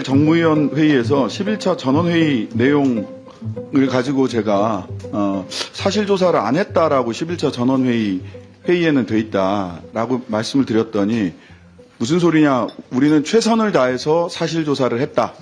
정무위원 회의에서 11차 전원회의 내용을 가지고 제가 사실조사를 안 했다라고 11차 전원회의에는 돼 있다라고 말씀을 드렸더니 무슨 소리냐, 우리는 최선을 다해서 사실조사를 했다,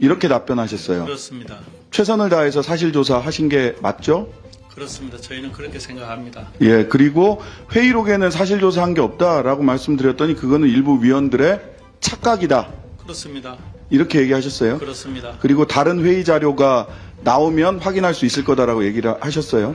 이렇게 답변하셨어요. 그렇습니다. 최선을 다해서 사실조사 하신 게 맞죠? 그렇습니다. 저희는 그렇게 생각합니다. 예, 그리고 회의록에는 사실조사한 게 없다라고 말씀드렸더니 그거는 일부 위원들의 착각이다, 그렇습니다. 이렇게 얘기하셨어요. 그렇습니다. 그리고 다른 회의 자료가 나오면 확인할 수 있을 거다라고 얘기를 하셨어요.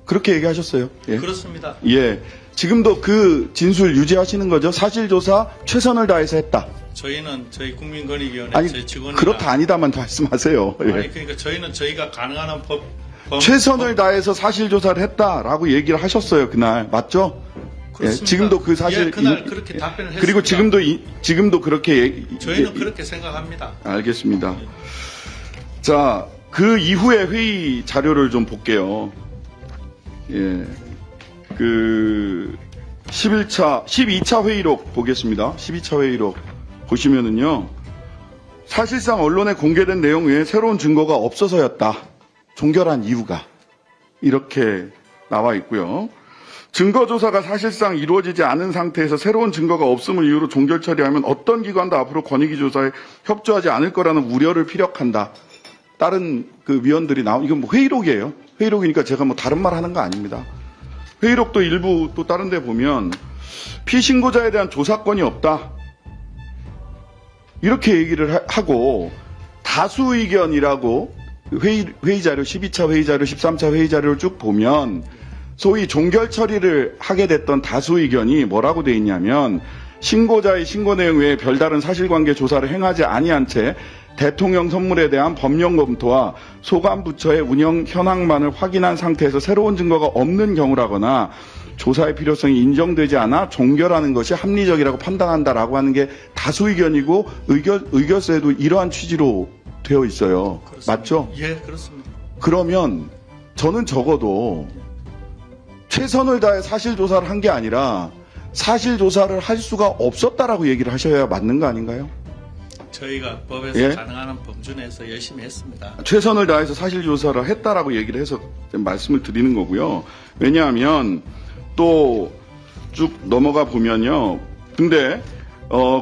그렇게 얘기하셨어요. 예. 그렇습니다. 예. 지금도 그 진술 유지하시는 거죠? 사실조사 최선을 다해서 했다. 저희는 저희 국민권익위원회 아니, 저희 직원이나 그렇다 아니다만 말씀하세요. 예. 아니 그러니까 저희는 저희가 가능한 최선을 다해서 사실조사를 했다라고 얘기를 하셨어요. 그날. 맞죠? 예, 지금도 그 사실 예, 그날 그렇게 답변을 했습니다. 그리고 지금도 그렇게 저희는 그렇게 생각합니다. 알겠습니다. 자, 그 이후에 회의 자료를 좀 볼게요. 예. 그 12차 회의록 보겠습니다. 12차 회의록 보시면은요. 사실상 언론에 공개된 내용 외에 새로운 증거가 없어서였다. 종결한 이유가 이렇게 나와 있고요. 증거조사가 사실상 이루어지지 않은 상태에서 새로운 증거가 없음을 이유로 종결 처리하면 어떤 기관도 앞으로 권익위 조사에 협조하지 않을 거라는 우려를 피력한다. 다른 그 위원들이 이건 뭐 회의록이에요. 회의록이니까 제가 뭐 다른 말 하는 거 아닙니다. 회의록도 일부 또 다른 데 보면 피신고자에 대한 조사권이 없다, 이렇게 얘기를 하고, 다수 의견이라고 회의 자료 12차 회의 자료 13차 회의 자료를 쭉 보면 소위 종결 처리를 하게 됐던 다수 의견이 뭐라고 돼 있냐면, 신고자의 신고 내용 외에 별다른 사실관계 조사를 행하지 아니한 채 대통령 선물에 대한 법령 검토와 소관 부처의 운영 현황만을 확인한 상태에서 새로운 증거가 없는 경우라거나 조사의 필요성이 인정되지 않아 종결하는 것이 합리적이라고 판단한다라고 하는 게 다수 의견이고, 의결서에도 이러한 취지로 되어 있어요. 그렇습니다. 맞죠? 예, 그렇습니다. 그러면 저는 적어도 최선을 다해 사실조사를 한 게 아니라 사실조사를 할 수가 없었다라고 얘기를 하셔야 맞는 거 아닌가요? 저희가 법에서 예? 가능한 범주 내에서 열심히 했습니다. 최선을 다해서 사실조사를 했다라고 얘기를 해서 말씀을 드리는 거고요. 왜냐하면 또 쭉 넘어가 보면요. 근데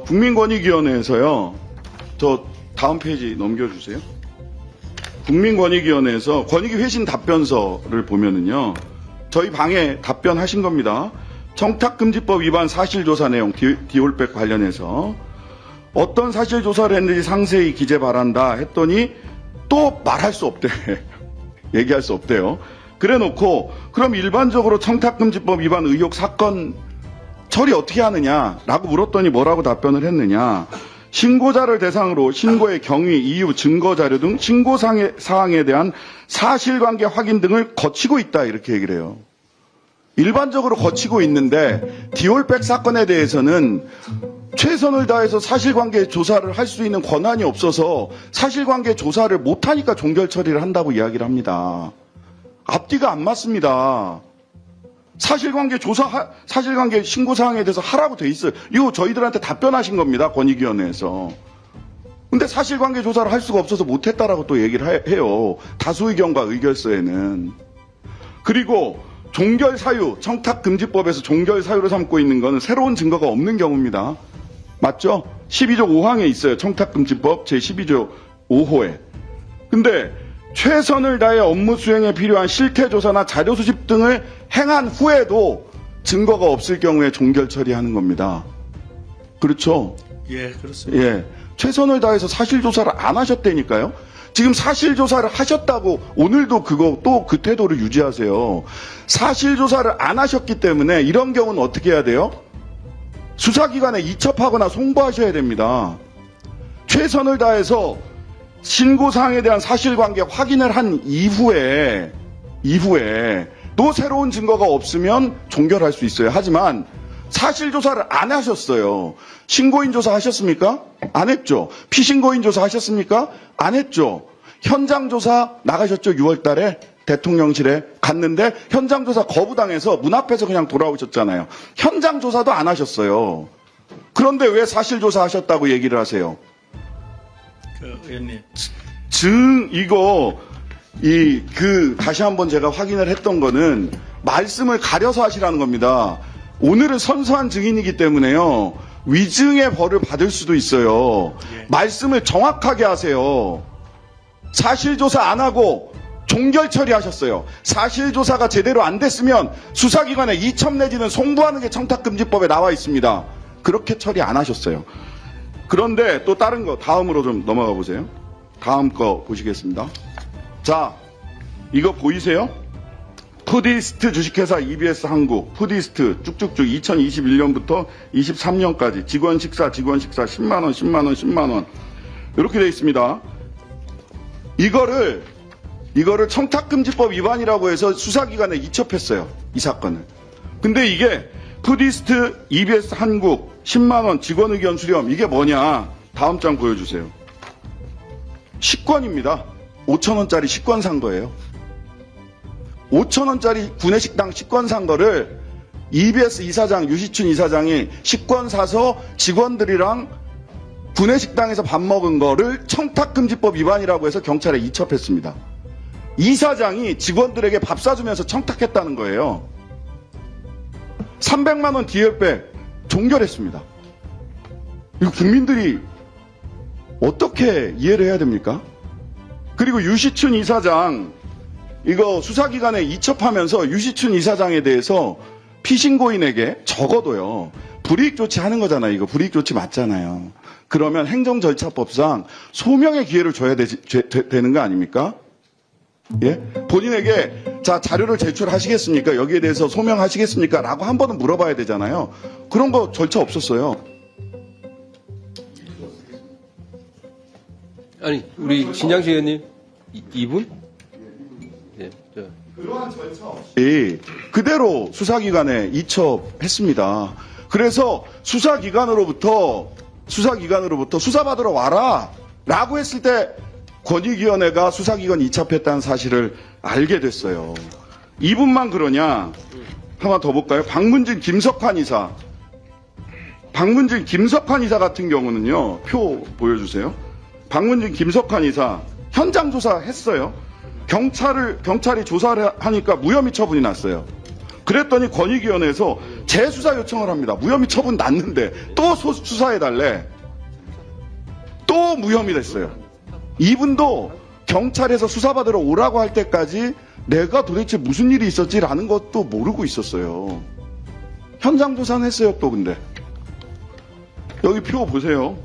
국민권익위원회에서요. 저 다음 페이지 넘겨주세요. 국민권익위원회에서 권익위 회신 답변서를 보면은요. 저희 방에 답변하신 겁니다. 청탁금지법 위반 사실조사 내용, 디올백 관련해서 어떤 사실조사를 했는지 상세히 기재 바란다 했더니 또 말할 수 없대. 얘기할 수 없대요. 그래 놓고 그럼 일반적으로 청탁금지법 위반 의혹 사건 처리 어떻게 하느냐라고 물었더니 뭐라고 답변을 했느냐. 신고자를 대상으로 신고의 경위, 이유, 증거자료 등 신고사항에 대한 사실관계 확인 등을 거치고 있다, 이렇게 얘기를 해요. 일반적으로 거치고 있는데 디올백 사건에 대해서는 최선을 다해서 사실관계 조사를 할 수 있는 권한이 없어서 사실관계 조사를 못하니까 종결 처리를 한다고 이야기를 합니다. 앞뒤가 안 맞습니다. 사실관계 신고사항에 대해서 하라고 돼 있어요. 이거 저희들한테 답변하신 겁니다. 권익위원회에서. 근데 사실관계 조사를 할 수가 없어서 못했다라고 또 얘기를 해요. 다수 의견과 의결서에는. 그리고 종결 사유, 청탁금지법에서 종결 사유로 삼고 있는 거는 새로운 증거가 없는 경우입니다. 맞죠? 12조 5항에 있어요. 청탁금지법 제12조 5호에. 근데 최선을 다해 업무 수행에 필요한 실태조사나 자료 수집 등을 행한 후에도 증거가 없을 경우에 종결 처리하는 겁니다. 그렇죠? 예, 그렇습니다. 예. 최선을 다해서 사실조사를 안 하셨다니까요? 지금 사실조사를 하셨다고 오늘도 또 그 태도를 유지하세요. 사실조사를 안 하셨기 때문에 이런 경우는 어떻게 해야 돼요? 수사기관에 이첩하거나 송부하셔야 됩니다. 최선을 다해서 신고사항에 대한 사실관계 확인을 한 이후에 또 새로운 증거가 없으면 종결할 수 있어요. 하지만 사실조사를 안 하셨어요. 신고인 조사 하셨습니까? 안 했죠. 피신고인 조사 하셨습니까? 안 했죠. 현장 조사 나가셨죠. 6월 달에 대통령실에 갔는데 현장 조사 거부당해서 문 앞에서 그냥 돌아오셨잖아요. 현장 조사도 안 하셨어요. 그런데 왜 사실조사 하셨다고 얘기를 하세요? 그 의원님. 이거, 다시 한번 제가 확인을 했던 거는 말씀을 가려서 하시라는 겁니다. 오늘은 선서한 증인이기 때문에요. 위증의 벌을 받을 수도 있어요. 예. 말씀을 정확하게 하세요. 사실조사 안 하고 종결 처리하셨어요. 사실조사가 제대로 안 됐으면 수사기관에 이첩 내지는 송부하는 게 청탁금지법에 나와 있습니다. 그렇게 처리 안 하셨어요. 그런데 또 다른 거 다음으로 좀 넘어가 보세요. 다음 거 보시겠습니다. 자, 이거 보이세요? 푸디스트 주식회사 EBS 한국, 푸디스트 쭉쭉쭉 2021년부터 23년까지 직원 식사 10만원, 10만원, 10만원. 이렇게 되어 있습니다. 이거를 청탁금지법 위반이라고 해서 수사기관에 이첩했어요. 이 사건을. 근데 이게 푸디스트 EBS 한국 10만원 직원 의견 수렴, 이게 뭐냐? 다음 장 보여주세요. 식권입니다. 5,000원짜리 식권 산 거예요. 5,000원짜리 구내식당 식권 산 거를 EBS 이사장 유시춘 이사장이 식권 사서 직원들이랑 구내식당에서 밥 먹은 거를 청탁금지법 위반이라고 해서 경찰에 이첩했습니다. 이사장이 직원들에게 밥 사주면서 청탁했다는 거예요. 300만 원 디얼백 종결했습니다. 이거 국민들이 어떻게 이해를 해야 됩니까? 그리고 유시춘 이사장 이거 수사기관에 이첩하면서 유시춘 이사장에 대해서 피신고인에게 적어도요. 불이익 조치하는 거잖아요. 이거 불이익 조치 맞잖아요. 그러면 행정절차법상 소명의 기회를 줘야 되는 거 아닙니까? 예? 본인에게 자 자료를 제출하시겠습니까? 여기에 대해서 소명하시겠습니까? 라고 한 번은 물어봐야 되잖아요. 그런 거 절차 없었어요. 아니 우리 신장식 의원님 이분? 네, 그러한 절차 없이 그대로 수사기관에 이첩했습니다. 그래서 수사기관으로부터 수사받으러 와라 라고 했을 때 권익위원회가 수사기관 이첩했다는 사실을 알게 됐어요. 이분만 그러냐? 하나 더 볼까요? 박문진 김석환 이사 같은 경우는요. 표 보여주세요. 박문진 김석환 이사 현장 조사했어요. 경찰이 조사를 하니까 무혐의 처분이 났어요. 그랬더니 권익위원회에서 재수사 요청을 합니다. 무혐의 처분 났는데 또 수사해달래. 또 무혐의 됐어요. 이분도 경찰에서 수사받으러 오라고 할 때까지 내가 도대체 무슨 일이 있었지라는 것도 모르고 있었어요. 현장 조사는 했어요. 또 근데 여기 표 보세요.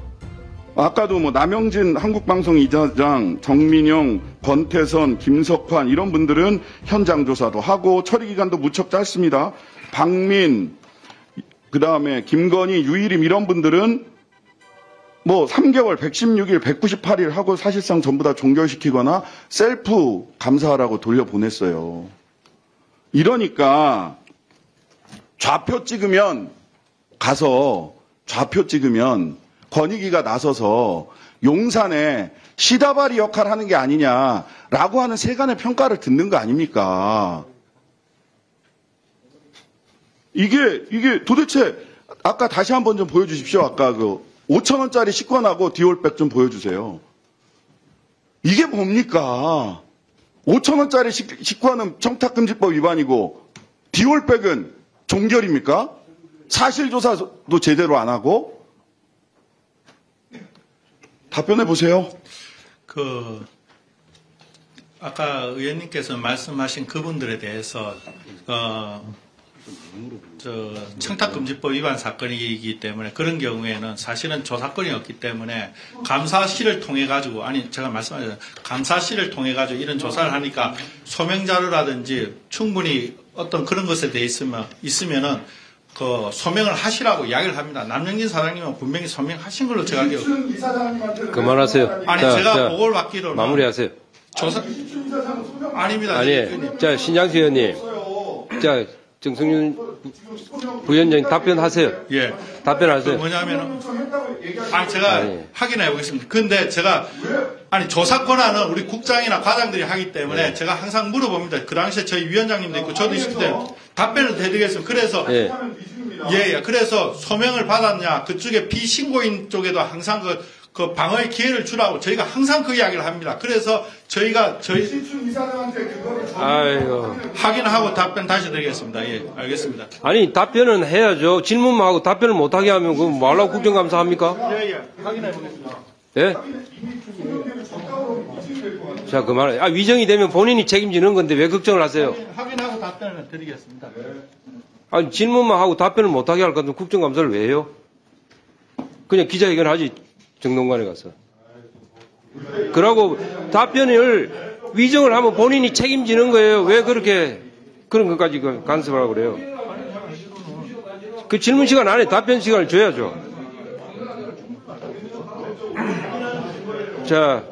아까도 뭐 남영진 한국방송 이사장, 정민영, 권태선, 김석환 이런 분들은 현장 조사도 하고 처리 기간도 무척 짧습니다. 박민, 그다음에 김건희, 유일임 이런 분들은 뭐 3개월, 116일, 198일 하고 사실상 전부 다 종결시키거나 셀프 감사하라고 돌려보냈어요. 이러니까 좌표 찍으면 권익위가 나서서 용산에 시다바리 역할 하는 게 아니냐라고 하는 세간의 평가를 듣는 거 아닙니까? 이게 도대체 아까 다시 한번 좀 보여주십시오. 아까 그 5,000원짜리 식권하고 디올백 좀 보여주세요. 이게 뭡니까? 5,000원짜리 식권은 청탁금지법 위반이고 디올백은 종결입니까? 사실조사도 제대로 안 하고? 답변해 보세요. 아까 의원님께서 말씀하신 그분들에 대해서, 청탁금지법 위반 사건이기 때문에 그런 경우에는 사실은 조사권이 없기 때문에 감사실을 통해가지고, 제가 말씀하셨잖아요. 감사실을 통해가지고 이런 조사를 하니까 소명자료라든지 충분히 어떤 그런 것에 대해 있으면은 그 소명을 하시라고 이야기를 합니다. 남영진 사장님은 분명히 소명하신 걸로 제가 알기로. 그만하세요. 제가 보고를 받기로는 마무리하세요. 조사 아닙니다. 아니, 자 신장식 의원님, 자 정승윤 부위원장님 답변하세요. 예. 답변하세요. 뭐냐면은 제가 확인해 보겠습니다. 근데 제가 조사 권한은 우리 국장이나 과장들이 하기 때문에 제가 항상 물어봅니다. 그 당시에 저희 위원장님도 있고 저도 있을 때 답변을 해드리겠습니다. 그래서 그래서 소명을 받았냐 그쪽에 비신고인 쪽에도 항상 그 방어의 기회를 주라고 저희가 항상 그 이야기를 합니다. 그래서 저희가 저희 신춘 이사장한테 그거를 아이고. 확인하고 답변 다시 드리겠습니다. 예, 알겠습니다. 아니, 답변은 해야죠. 질문만 하고 답변을 못하게 하면 그거 뭐 하려고 국정감사 합니까? 예, 예, 확인해 보겠습니다. 예? 자, 그만해. 아, 위정이 되면 본인이 책임지는 건데 왜 걱정을 하세요? 확인하고 답변을 드리겠습니다. 아니, 질문만 하고 답변을 못하게 할 것 같으면 국정감사를 왜 해요? 그냥 기자회견 하지, 정동관에 가서. 그러고 답변을 위정을 하면 본인이 책임지는 거예요. 왜 그렇게 그런 것까지 간섭하라고 그래요? 그 질문 시간 안에 답변 시간을 줘야죠. 자,